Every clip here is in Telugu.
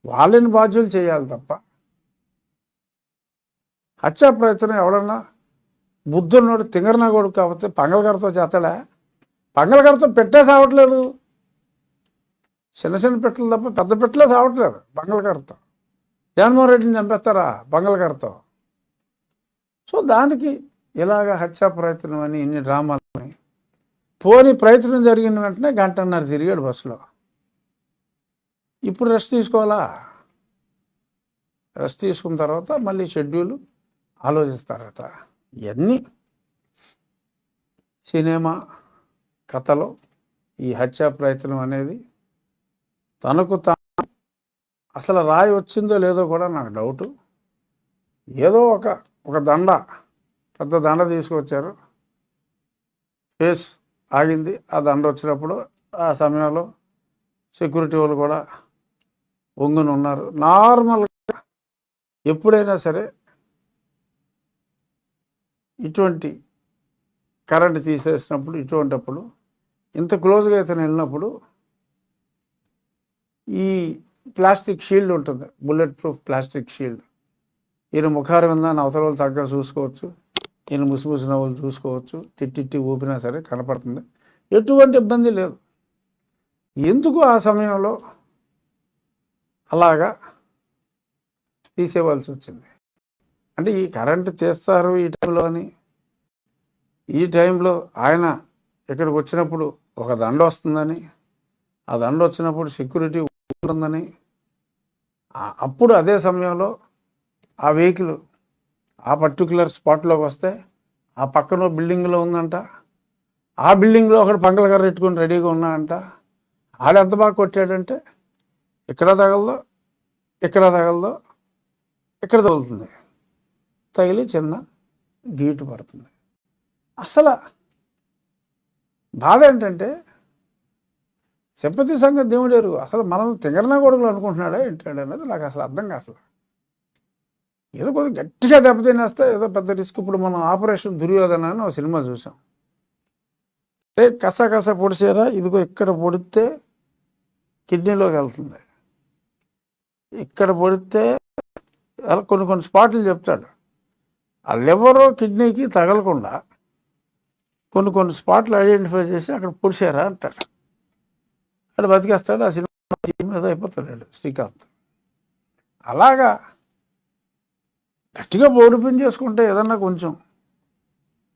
వాళ్ళని బాధ్యులు చేయాలి తప్ప హత్యా ప్రయత్నం ఎవడన్నా బుద్ధున్నోడు తింగరనా కొడుకు కాకపోతే పంగళగరతో చేస్తాడా? పంగళగరతో పెట్టే సావట్లేదు, చిన్న చిన్న పెట్టలు తప్ప పెద్ద పెట్టలే సావట్లేదు పంగళగరతో. జగన్మోహన్ రెడ్డిని చంపేస్తారా పంగళగరతో? సో దానికి ఇలాగ హత్యా ప్రయత్నం అని ఇన్ని డ్రామాలని. పోని ప్రయత్నం జరిగిన వెంటనే గంటన్నర తిరిగాడు బస్సులో. ఇప్పుడు రెస్ట్ తీసుకోవాలా? రెస్ట్ తీసుకున్న తర్వాత మళ్ళీ షెడ్యూల్ ఆలోచిస్తారట. ఇవన్నీ సినిమా కథలో ఈ హత్యా ప్రయత్నం అనేది తనకు అసలు రాయి వచ్చిందో లేదో కూడా నాకు డౌటు. ఏదో ఒక దండ, పెద్ద దండ తీసుకొచ్చారు, ఫేస్ ఆగింది. ఆ దండ వచ్చినప్పుడు ఆ సమయంలో సెక్యూరిటీ వాళ్ళు కూడా ఒంగుని ఉన్నారు. నార్మల్గా ఎప్పుడైనా సరే ఇటువంటి కరెంట్ తీసేసినప్పుడు, ఇటువంటిప్పుడు ఇంత క్లోజ్గా అయితే వెళ్ళినప్పుడు ఈ ప్లాస్టిక్ షీల్డ్ ఉంటుంది, బుల్లెట్ ప్రూఫ్ ప్లాస్టిక్ షీల్డ్. ఈయన ముఖారు విందాన్ని అవతల వాళ్ళు చక్కగా చూసుకోవచ్చు, ఈయన ముసిముసి నవ్వులు చూసుకోవచ్చు, తిట్టి ఊపినా సరే కనపడుతుంది, ఎటువంటి ఇబ్బంది లేదు. ఎందుకు ఆ సమయంలో అలాగా తీసేవాల్సి వచ్చింది? అంటే ఈ కరెంటు తీస్తారు ఈ టైంలో అని, ఈ టైంలో ఆయన ఇక్కడికి వచ్చినప్పుడు ఒక దండ వస్తుందని, ఆ దండ వచ్చినప్పుడు సెక్యూరిటీ ఉంటుందని, అప్పుడు అదే సమయంలో ఆ వెహికల్ ఆ పర్టికులర్ స్పాట్లోకి వస్తే ఆ పక్కన బిల్డింగ్లో ఉందంట, ఆ బిల్డింగ్లో ఒకటి పంగళగారు పెట్టుకుని రెడీగా ఉన్నాడంట. ఆడు ఎంత బాగా కొట్టాడంటే ఇక్కడ తగలదో, ఇక్కడ తగలదో, ఇక్కడ తగులుతుంది, తగిలి చిన్న గీటు పడుతుంది. అసలు బాధ ఏంటంటే సింపతి సంగతి దేవుడేరు, అసలు మనం తింగరనా కొడుకులు అనుకుంటున్నాడా ఏంటాడు అనేది నాకు అసలు అర్థం కావట్లేదు. ఏదో కొద్దిగా గట్టిగా దెబ్బతినేస్తే ఏదో పెద్ద రిస్క్. ఇప్పుడు మనం ఆపరేషన్ దుర్యోధన అని ఒక సినిమా చూసాం. కస పొడిచారా, ఇదిగో ఇక్కడ పొడితే కిడ్నీలోకి వెళ్తుంది, ఇక్కడ పొడితే అలా కొన్ని స్పాట్లు చెప్తాడు. ఆ లివరు కిడ్నీకి తగలకుండా కొన్ని స్పాట్లు ఐడెంటిఫై చేసి అక్కడ పొడిచారా అంటాడు. అక్కడ బతికేస్తాడు. ఆ సినిమా మీద అయిపోతాడు శ్రీకాంత్. అలాగా గట్టిగా ఓడిపోయి చేసుకుంటే ఏదన్నా కొంచెం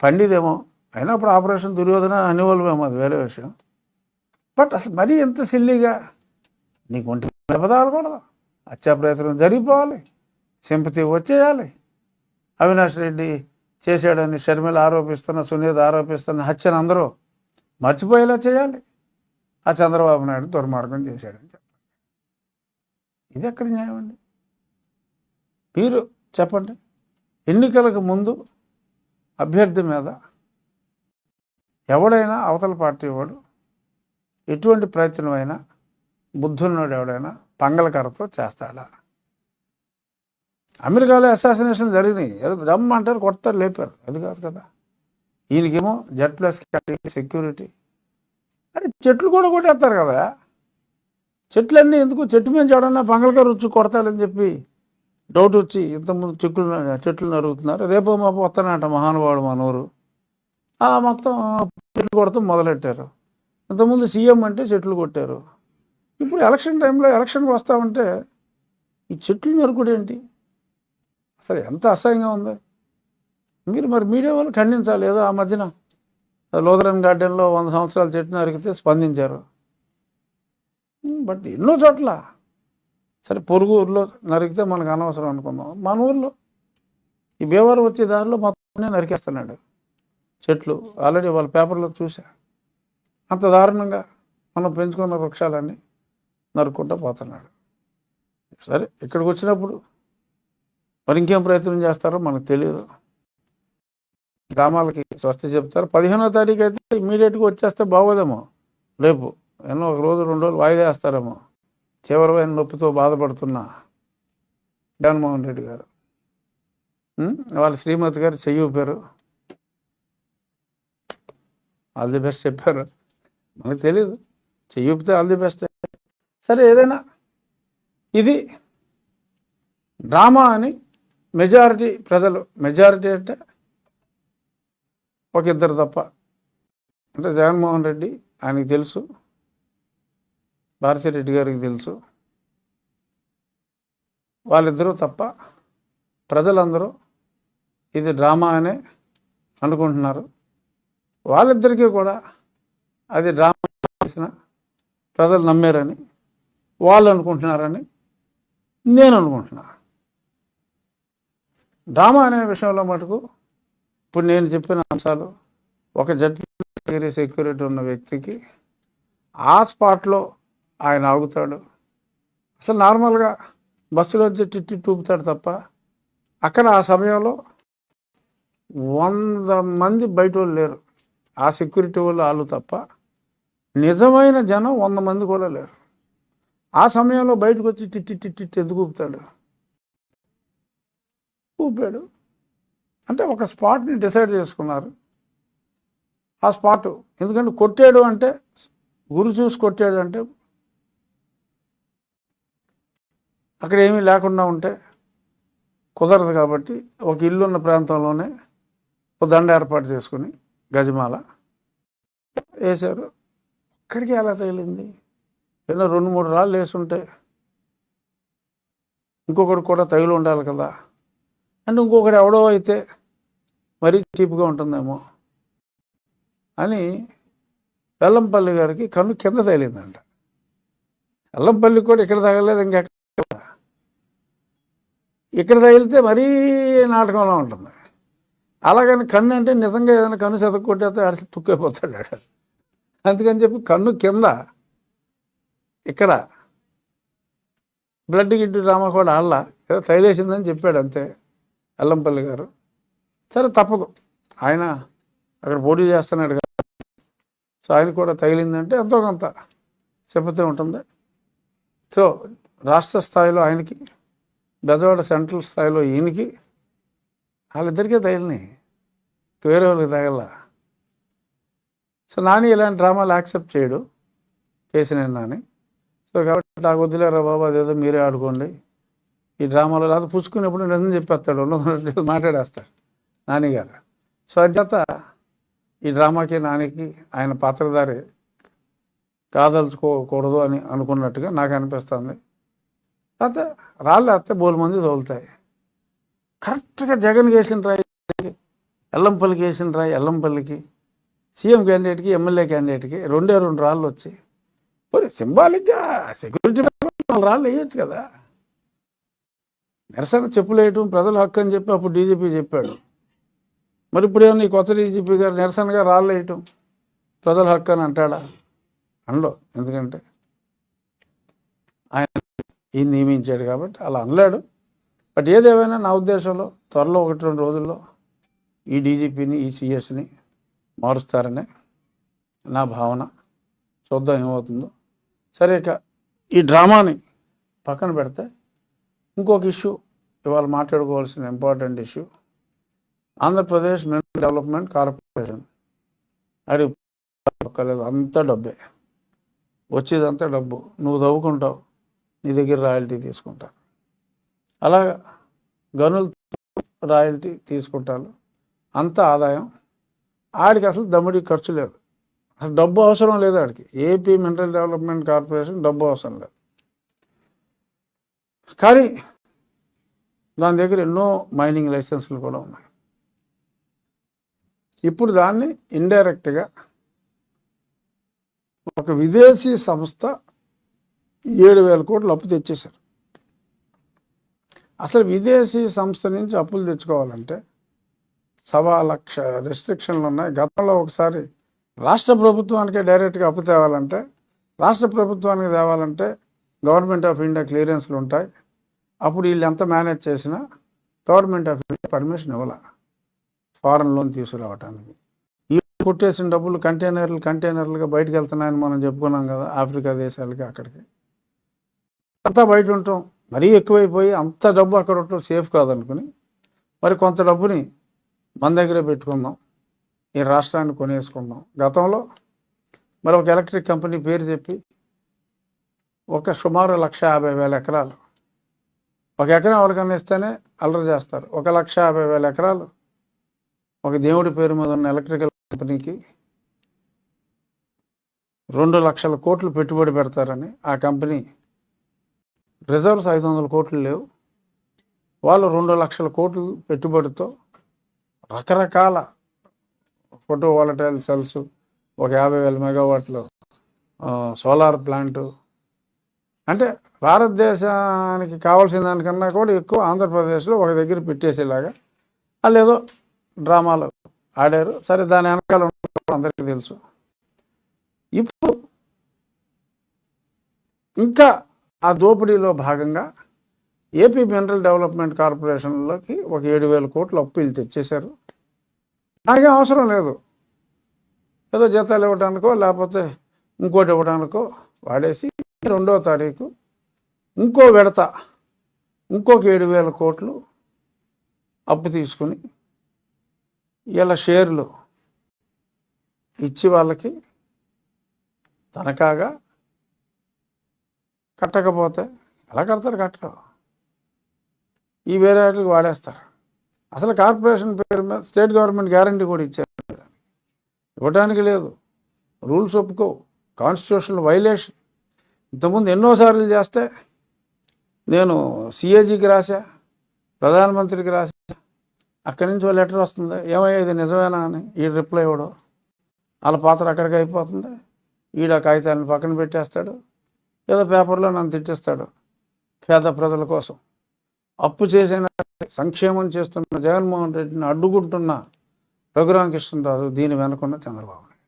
పండిదేమో, అయినా అప్పుడు ఆపరేషన్ దుర్యోధన అనేవాళ్ళమేమో, అది వేరే విషయం. బట్ అసలు మరీ ఎంత సిల్లీగా నీకు ఒంటి దెబ్బతాగకూడదు, హత్యా ప్రయత్నం జరిగిపోవాలి, సింపతి వచ్చేయాలి, అవినాష్ రెడ్డి చేశాడని షర్మిల ఆరోపిస్తున్న, సునీత ఆరోపిస్తున్న హత్యను అందరూ మర్చిపోయేలా చేయాలి, ఆ చంద్రబాబు నాయుడు దుర్మార్గం చేశాడని చెప్పాలి. ఇది ఎక్కడ న్యాయం అండి? మీరు చెప్పండి. ఎన్నికలకు ముందు అభ్యర్థి మీద ఎవడైనా అవతల పార్టీ వాడు ఎటువంటి ప్రయత్నం అయినా బుద్ధున్నోడు ఎవడైనా పంగళకరతో చేస్తాడా? అమెరికాలో అసాసినేషన్ జరిగినాయి, ఏదో జమ్ అంటారు, కొడతారు, లేపారు, అది కాదు కదా. ఈయనకేమో Z+ సెక్యూరిటీ. అరే చెట్లు కూడా కొట్టేస్తారు కదా, చెట్లన్నీ ఎందుకు? చెట్టు మీద ఎవడన్నా పంగళకర వచ్చి కొడతాడని చెప్పి డౌట్ వచ్చి ఇంతకుముందు చెట్లు నరుగుతున్నారు. రేపో మాపో వస్తానంట మహానుభావుడు మనూరు, మొత్తం చెట్లు కొడతాం మొదలెట్టారు. ఇంతకుముందు సీఎం అంటే చెట్లు కొట్టారు. ఇప్పుడు ఎలక్షన్ టైంలో ఎలక్షన్కి వస్తామంటే ఈ చెట్లు నరుకుడు ఏంటి? అసలు ఎంత అసహ్యంగా ఉంది. మీరు మరి మీడియా వాళ్ళు ఖండించాలి. ఏదో ఆ మధ్యన లోదరన్ గార్డెన్లో 100 సంవత్సరాల చెట్టు నరికితే స్పందించారు. బట్ ఎన్నో చోట్ల సరే పొరుగు ఊర్లో నరికితే మనకు అనవసరం అనుకుందాం, మన ఊర్లో ఈ భీమవరం వచ్చే దారిలో మొత్తం నరికేస్తున్నాడు చెట్లు. ఆల్రెడీ వాళ్ళ పేపర్లో చూసా. అంత దారుణంగా మనం పెంచుకున్న వృక్షాలన్నీ నరుక్కుంటూ పోతున్నాడు. సరే ఇక్కడికి వచ్చినప్పుడు మరి ఇంకేం ప్రయత్నం చేస్తారో మనకు తెలియదు. గ్రామాలకి స్వస్తి చెప్తారు. 15వ తారీఖు అయితే ఇమీడియట్గా వచ్చేస్తే బాగోదేమో, రేపు ఎన్నో 1 రోజు 2 రోజులు వాయిదా వేస్తారేమో. తీవ్రమైన నొప్పితో బాధపడుతున్న జగన్మోహన్ రెడ్డి గారు, వాళ్ళ శ్రీమతి గారు చెయ్యి ఊపారు, ఆల్ ది బెస్ట్ చెప్పారు. మనకు తెలియదు, చెయ్యి ఊపితే ఆల్ ది బెస్ట్. సరే ఏదైనా ఇది డ్రామా అని మెజారిటీ ప్రజలు, మెజారిటీ అంటే ఒక ఇద్దరు తప్ప, అంటే జగన్మోహన్ రెడ్డి ఆయనకి తెలుసు, భారతిరెడ్డి గారికి తెలుసు, వాళ్ళిద్దరూ తప్ప ప్రజలందరూ ఇది డ్రామా అనే అనుకుంటున్నారు. వాళ్ళిద్దరికీ కూడా అది డ్రామా చేసిన ప్రజలు నమ్మారని వాళ్ళు అనుకుంటున్నారని నేను అనుకుంటున్నా. డ్రామా అనే విషయంలో మటుకు ఇప్పుడు నేను చెప్పిన అంశాలు, ఒక జడ్జి సెక్యూరిటీ ఉన్న వ్యక్తికి ఆ స్పాట్లో ఆయన ఆగుతాడు. అసలు నార్మల్గా బస్సులో వచ్చి టిట్టి చూపుతాడు తప్ప అక్కడ ఆ సమయంలో 100 మంది బయట వాళ్ళు లేరు. ఆ సెక్యూరిటీ వాళ్ళు తప్ప నిజమైన జనం 100 మంది కూడా లేరు. ఆ సమయంలో బయటకు వచ్చి టిట్టి ఎందుకు ఊపుతాడు? ఊపాడు అంటే ఒక స్పాట్ని డిసైడ్ చేసుకున్నారు. ఆ స్పాటు ఎందుకంటే కొట్టాడు అంటే, గురి చూసి కొట్టాడు అంటే అక్కడ ఏమీ లేకుండా ఉంటే కుదరదు. కాబట్టి ఒక ఇల్లున్న ప్రాంతంలోనే ఒక దండ ఏర్పాటు చేసుకుని గజమాల వేశారు. అక్కడికి ఎలా తగిలింది? ఏదో 2-3 రాళ్ళు వేసుంటే ఇంకొకటి కూడా తగిలి ఉండాలి కదా. అంటే ఇంకొకటి ఎవడో అయితే మరీ చీప్గా ఉంటుందేమో అని వెల్లంపల్లి గారికి కన్ను కింద తగిలిందంట. వెల్లంపల్లికి కూడా ఇక్కడ తగలేదు, ఇంకెక్కడ ఇక్కడ తగిలితే మరీ నాటకంలో ఉంటుంది. అలాగని కన్ను అంటే నిజంగా ఏదైనా కన్ను సెతకు కొట్టేస్తే అడిసి తుక్కైపోతాడు. అందుకని చెప్పి కన్ను కింద ఇక్కడ బ్లడ్ గిడ్డు డ్రామా కూడా ఆళ్ళ ఏదో తగిలేసిందని చెప్పాడు అంతే వెల్లంపల్లి గారు. సరే తప్పదు, ఆయన అక్కడ పోటీ చేస్తున్నాడు కదా, సో ఆయన కూడా తగిలిందంటే ఎంతో కొంత సింపతి ఉంటుంది. సో రాష్ట్ర స్థాయిలో ఆయనకి, బెజవాడ సెంట్రల్ స్థాయిలో ఈయనకి, వాళ్ళిద్దరికీ తగిలినాయి, వేరే వాళ్ళకి తగల. సో నాని ఇలాంటి డ్రామాలు యాక్సెప్ట్ చేయడు, కేసీఆర్ నాని. సో కాబట్టి నాకు వదిలేరా బాబు, అదేదో మీరే ఆడుకోండి ఈ డ్రామాలో, లేకపోతే పుచ్చుకునేప్పుడు నిజం చెప్పేస్తాడు, ఉన్నది మాట్లాడేస్తాడు నాని గారు. సో అంచేత ఈ డ్రామాకి నానికి ఆయన పాత్రధారి కాదలుచుకోకూడదు అని అనుకున్నట్టుగా నాకు అనిపిస్తుంది. అయితే రాళ్ళు వేస్తే బోలు మంది తోలుతాయి. కరెక్ట్గా జగన్కి వేసిన రాయి ఎల్లంపల్లికి వేసిన రాయి, ఎల్లంపల్లికి సీఎం క్యాండిడేట్కి ఎమ్మెల్యే క్యాండిడేట్కి 2 రాళ్ళు వచ్చి, మరి సింబాలిక్గా సెక్యూరిటీ రాళ్ళు వేయచ్చు కదా. నిరసన చెప్పులు వేయటం ప్రజల హక్కు అని చెప్పి అప్పుడు డీజీపీ చెప్పాడు. మరి ఇప్పుడేమో ఈ కొత్త డీజీపీ గారు నిరసనగా రాళ్ళు వేయటం ప్రజల హక్కు అని అంటాడా? అనలో, ఎందుకంటే ఆయన ఈయన నియమించాడు కాబట్టి అలా అనలేడు. బట్ ఏదేమైనా నా ఉద్దేశంలో త్వరలో 1-2 రోజుల్లో ఈ డీజీపీని, ఈ సిఎస్ని మారుస్తారనే నా భావన. చూద్దాం ఏమవుతుందో. సరే, ఇక ఈ డ్రామాని పక్కన పెడితే ఇంకొక ఇష్యూ ఇవాళ మాట్లాడుకోవాల్సిన important issue, Andhra Pradesh Mineral Development Corporation. అది ఒక్కలేదు, అంతా డబ్బే, వచ్చేదంతా డబ్బు. నువ్వు తవ్వుకుంటావు, నీ దగ్గర రాయల్టీ తీసుకుంటారు. అలాగా గనులు రాయల్టీ తీసుకుంటారు, అంత ఆదాయం. ఆడికి అసలు దమ్ముడికి ఖర్చు లేదు, అసలు డబ్బు అవసరం లేదు ఆడికి. ఏపీ మినరల్ డెవలప్మెంట్ కార్పొరేషన్ డబ్బు అవసరం లేదు. కానీ దాని దగ్గర ఎన్నో మైనింగ్ లైసెన్సులు కూడా ఉన్నాయి. ఇప్పుడు దాన్ని ఇండైరెక్ట్గా ఒక విదేశీ సంస్థ 7,000 కోట్లు అప్పు తెచ్చేశారు. అసలు విదేశీ సంస్థ నుంచి అప్పులు తెచ్చుకోవాలంటే 1,00,000 రెస్ట్రిక్షన్లు ఉన్నాయి. గతంలో ఒకసారి రాష్ట్ర ప్రభుత్వానికే డైరెక్ట్గా అప్పు తేవాలంటే, రాష్ట్ర ప్రభుత్వానికి తేవాలంటే గవర్నమెంట్ ఆఫ్ ఇండియా క్లియరెన్స్లు ఉంటాయి. అప్పుడు వీళ్ళు ఎంత మేనేజ్ చేసినా గవర్నమెంట్ ఆఫ్ ఇండియా పర్మిషన్ ఇవ్వాల ఫారెన్ లోన్ తీసుకురావడానికి. ఈ కొట్టేసిన డబ్బులు కంటైనర్లుగా బయటకు వెళ్తున్నాయని మనం చెప్పుకున్నాం కదా, ఆఫ్రికా దేశాలకి, అక్కడికి అంతా బయట ఉంటాం. మరీ ఎక్కువైపోయి అంత డబ్బు అక్కడ ఉండటం సేఫ్ కాదనుకుని మరి కొంత డబ్బుని మన దగ్గరే పెట్టుకుందాం, ఈ రాష్ట్రాన్ని కొనేసుకుందాం. గతంలో మరి ఒక ఎలక్ట్రిక్ కంపెనీ పేరు చెప్పి ఒక సుమారు 1,50,000 ఎకరాలు. ఒక ఎకరం ఎవరికన్నా ఇస్తేనే అల్లరి చేస్తారు. 1,50,000 ఎకరాలు ఒక దేవుడి పేరు మీద ఉన్న ఎలక్ట్రికల్ కంపెనీకి 2 లక్షల కోట్లు పెట్టుబడి పెడతారని ఆ కంపెనీ రిజర్వ్స్ 500 కోట్లు లేవు. వాళ్ళు 2 లక్షల కోట్లు పెట్టుబడితో రకరకాల ఫోటో వాలటైల్ సెల్స్, ఒక 50,000 మెగావాట్లు సోలార్ ప్లాంటు, అంటే భారతదేశానికి కావాల్సిన దానికన్నా కూడా ఎక్కువ ఆంధ్రప్రదేశ్లో ఒక దగ్గర పెట్టేసేలాగా వాళ్ళు ఏదో డ్రామాలు ఆడారు. సరే, దాని వెనకాల అందరికీ తెలుసు. ఇప్పుడు ఇంకా ఆ దోపిడీలో భాగంగా ఏపీ మినరల్ డెవలప్మెంట్ కార్పొరేషన్లోకి ఒక 7,000 కోట్లు అప్పులు తెచ్చేశారు. నాకేం అవసరం లేదు, ఏదో జీతాలు ఇవ్వడానికో లేకపోతే ఇంకోటి ఇవ్వడానికో వాడేసి 2వ తారీఖు ఇంకో విడత ఇంకొక 7,000 కోట్లు అప్పు తీసుకుని ఇలా షేర్లు ఇచ్చి వాళ్ళకి తనఖాగా కట్టకపోతే ఎలా కడతారు? కట్టరు. ఈ వేరే వాటికి వాడేస్తారు. అసలు కార్పొరేషన్ పేరు మీద స్టేట్ గవర్నమెంట్ గ్యారంటీ కూడా ఇచ్చారు, ఇవ్వడానికి లేదు. రూల్స్ ఒప్పుకో, కాన్స్టిట్యూషనల్ వైలేషన్. ఇంతకుముందు ఎన్నోసార్లు చేస్తే నేను సిఏజీకి రాశా, ప్రధానమంత్రికి రాశా, అక్కడి నుంచి లెటర్ వస్తుంది, ఏమయ్యా ఇది నిజమేనా అని. ఈడు రిప్లై ఇవ్వడం, వాళ్ళ పాత్ర అక్కడికి అయిపోతుంది. ఈడ కాగితాలను పక్కన పెట్టేస్తాడు, ఏదో పేపర్లో నన్ను తిట్టిస్తాడు. పేద ప్రజల కోసం అప్పు చేసిన సంక్షేమం చేస్తున్న జగన్మోహన్ రెడ్డిని అడ్డుకుంటున్న రఘురామకృష్ణరాజు, దీని వెనుకున్న చంద్రబాబు నాయుడు.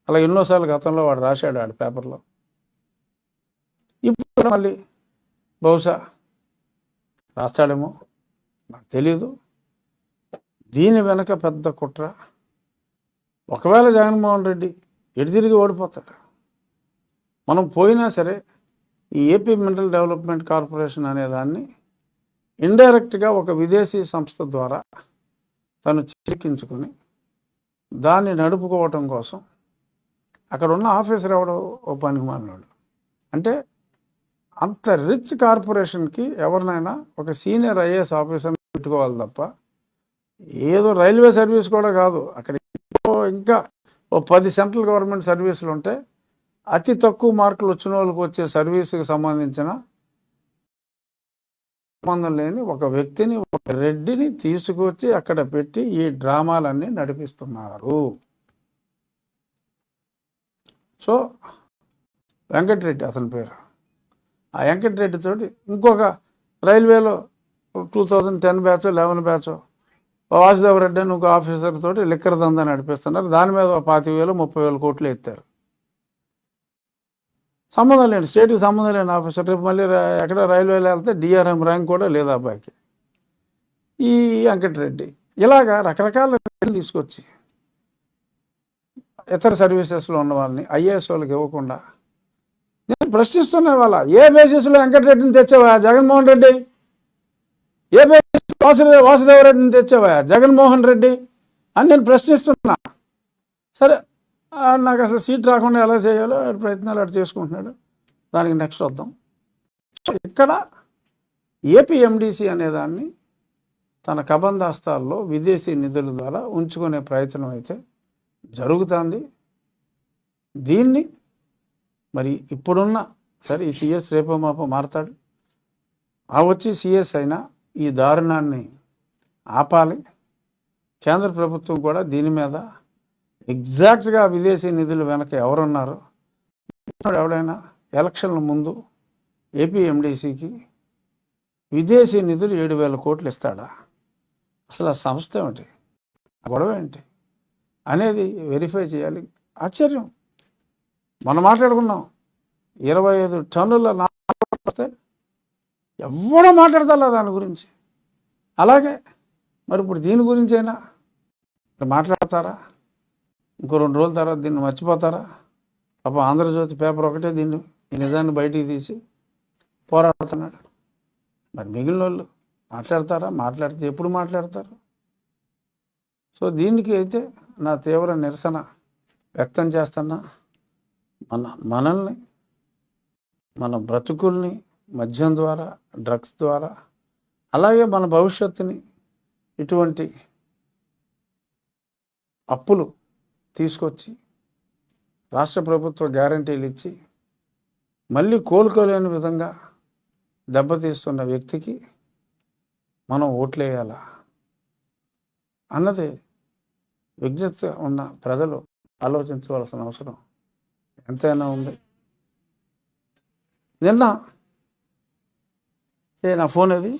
అలా ఎన్నోసార్లు గతంలో వాడు రాశాడు ఆడి పేపర్లో. ఇప్పుడు మళ్ళీ బహుశా రాస్తాడేమో, నాకు తెలీదు. దీని వెనక పెద్ద కుట్ర. ఒకవేళ జగన్మోహన్ రెడ్డి ఎటు తిరిగి ఓడిపోతాడు, మనం పోయినా సరే ఈ ఏపీ మినరల్ డెవలప్మెంట్ కార్పొరేషన్ అనేదాన్ని ఇండైరెక్ట్గా ఒక విదేశీ సంస్థ ద్వారా తను చిక్కించుకొని దాన్ని నడుపుకోవటం కోసం అక్కడ ఉన్న ఆఫీసర్ ఎవడో ఓ పనికి మాలినోడు. అంటే అంత రిచ్ కార్పొరేషన్కి ఎవరినైనా ఒక సీనియర్ ఐఏఎస్ ఆఫీసర్ని పెట్టుకోవాలి తప్ప, ఏదో రైల్వే సర్వీస్ కూడా కాదు. అక్కడ ఇంకా ఓ 10 సెంట్రల్ గవర్నమెంట్ సర్వీసులు ఉంటే అతి తక్కువ మార్కులు వచ్చిన వాళ్ళకి వచ్చే సర్వీసుకి సంబంధించిన సంబంధం లేని ఒక వ్యక్తిని, ఒక రెడ్డిని తీసుకొచ్చి అక్కడ పెట్టి ఈ డ్రామాలన్నీ నడిపిస్తున్నారు. సో వెంకటరెడ్డి అతని పేరు. ఆ వెంకటరెడ్డి తోటి ఇంకొక రైల్వేలో 2010 బ్యాచ్ 11 బ్యాచ్ వాసుదేవ రెడ్డి అని ఇంకో ఆఫీసర్ తోటి లిక్కర్ దందా నడిపిస్తున్నారు. దాని మీద 25,000 30,000 కోట్లు ఎత్తారు. సంబంధం లేని, స్టేట్కి సంబంధం లేని ఆఫీసర్. రేపు మళ్ళీ ఎక్కడ రైల్వేలో వెళ్తే డిఆర్ఎం ర్యాంక్ కూడా లేదు అబ్బాయికి. ఈ వెంకటరెడ్డి ఇలాగా రకరకాల రెడ్లు తీసుకొచ్చి ఇతర సర్వీసెస్లో ఉన్న వాళ్ళని ఐఏఎస్ వాళ్ళకి ఇవ్వకుండా నేను ప్రశ్నిస్తున్నా. వాళ్ళ ఏ బేసిస్లో వెంకటరెడ్డిని తెచ్చావా జగన్మోహన్ రెడ్డి? ఏ బేసిస్ వాసుదేవరెడ్డిని తెచ్చావా జగన్మోహన్ రెడ్డి అని నేను ప్రశ్నిస్తున్నా. సరే, నాకు అసలు సీట్ రాకుండా ఎలా చేయాలో ప్రయత్నాలు అటు చేసుకుంటున్నాడు. దానికి నెక్స్ట్ వద్దాం. ఇక్కడ ఏపీఎండిసి అనేదాన్ని తన కబందాస్తాల్లో విదేశీ నిధుల ద్వారా ఉంచుకునే ప్రయత్నం అయితే జరుగుతుంది. దీన్ని మరి ఇప్పుడున్న సరే ఈ సిఎస్ రేపో మాపో మారతాడు, ఆ వచ్చి సిఎస్ అయినా ఈ దారుణాన్ని ఆపాలి. కేంద్ర ప్రభుత్వం కూడా దీని మీద ఎగ్జాక్ట్గా విదేశీ నిధులు వెనక ఎవరున్నారు, ఎవడైనా ఎలక్షన్ల ముందు ఏపీఎండిసికి విదేశీ నిధులు 7,000 కోట్లు ఇస్తాడా? అసలు ఆ సంస్థ ఏమిటి, గొడవ ఏంటి అనేది వెరిఫై చేయాలి. ఆశ్చర్యం, మనం మాట్లాడుకున్నాం 25 టన్నుల వస్తే ఎవడో మాట్లాడతారా దాని గురించి. అలాగే మరి ఇప్పుడు దీని గురించి అయినా మాట్లాడతారా? ఇంకో 2 రోజుల తర్వాత దీన్ని మర్చిపోతారా? పాపం ఆంధ్రజ్యోతి పేపర్ ఒకటే దీన్ని ఈ నిజాన్ని బయటికి తీసి పోరాడుతున్నాడు. మరి మిగిలిన వాళ్ళు మాట్లాడతారా? మాట్లాడితే ఎప్పుడు మాట్లాడతారు? సో దీనికి అయితే నా తీవ్ర నిరసన వ్యక్తం చేస్తున్నా. మనల్ని మన బ్రతుకుల్ని మద్యం ద్వారా, డ్రగ్స్ ద్వారా, అలాగే మన భవిష్యత్తుని ఇటువంటి అప్పులు తీసుకొచ్చి రాష్ట్ర ప్రభుత్వ గ్యారంటీలు ఇచ్చి మళ్ళీ కోలుకోలేని విధంగా దెబ్బతీస్తున్న వ్యక్తికి మనం ఓట్లేయాలా అన్నది విజ్ఞత ఉన్న ప్రజలు ఆలోచించవలసిన అవసరం ఎంతైనా ఉంది. నిన్న నా ఫోన్ అది